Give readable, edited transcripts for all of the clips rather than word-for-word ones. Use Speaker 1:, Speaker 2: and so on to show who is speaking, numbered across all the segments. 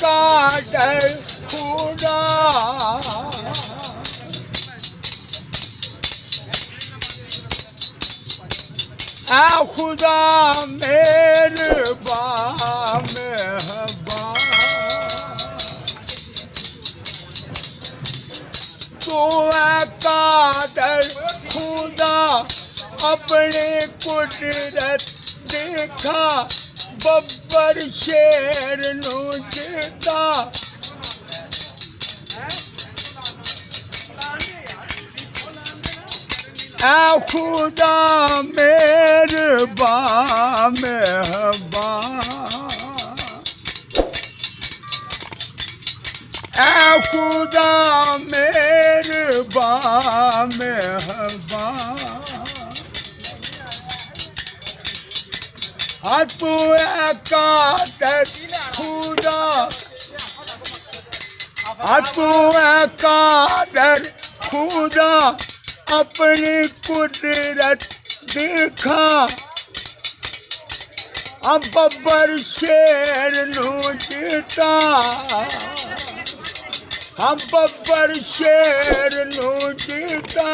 Speaker 1: कादर खुदा आ खुदा मेहरबान मेहरबान तू है कादर खुदा अपनी कुदरत देखा बब्बर शेर नू जिता आ खुदा मेहरबान मेहरबान आ खुदा मेहरबान मेहरबान तू है कादर खुदा तू है कादर खुदा अपनी कुदरत देखा बब्बर शेर नू जीता बब्बर शेर नू जीता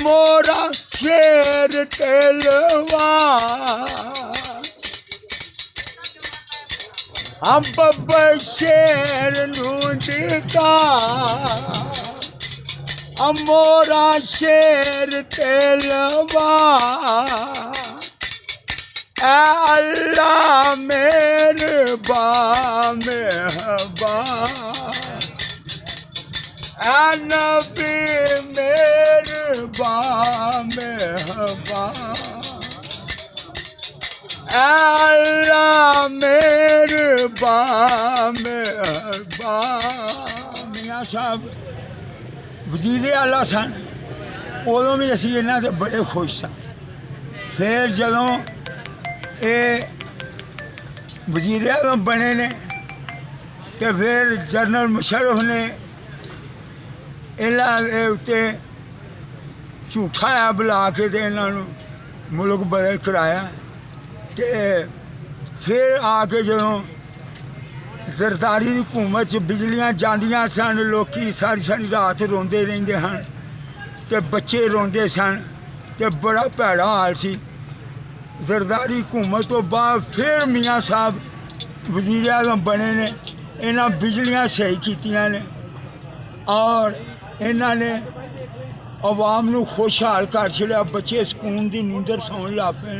Speaker 1: मोरा शेर तलवार बब्बर शेर नू जीता मोरा शेर तलवार अल्लाह मेहरबान मेहरबान नबी मेहरबान मेहरबान अल्लाह मेहरबान मेहरबान मियाँ साहब वजीरे आला सन उदों भी असी इन्हां दे बड़े खुश सन फिर जदों ये वजीरे आलम बने ने तो फिर जनरल मुशर्रफ ने इन्हां दे उत्ते झूठा बुला के ते इन्हां नूं मुल्क बदल कराया ते फिर आके जदों जरदारी की हुकूमत बिजलियां जांदियां सन लोग सारी सारी रात रोंदे रहिंदे हन ते बच्चे रोंदे सन ते बड़ा भैड़ा हाल सी जरदारी हुकूमत तो बाद फिर मियाँ साहब वज़ीर आज़म बने ने इन्हां बिजलियां सही कीतियां ने और इन्हां ने अवाम नूं खुशहाल कर छड़िया बच्चे सुकून की नींदर सौन लग पे।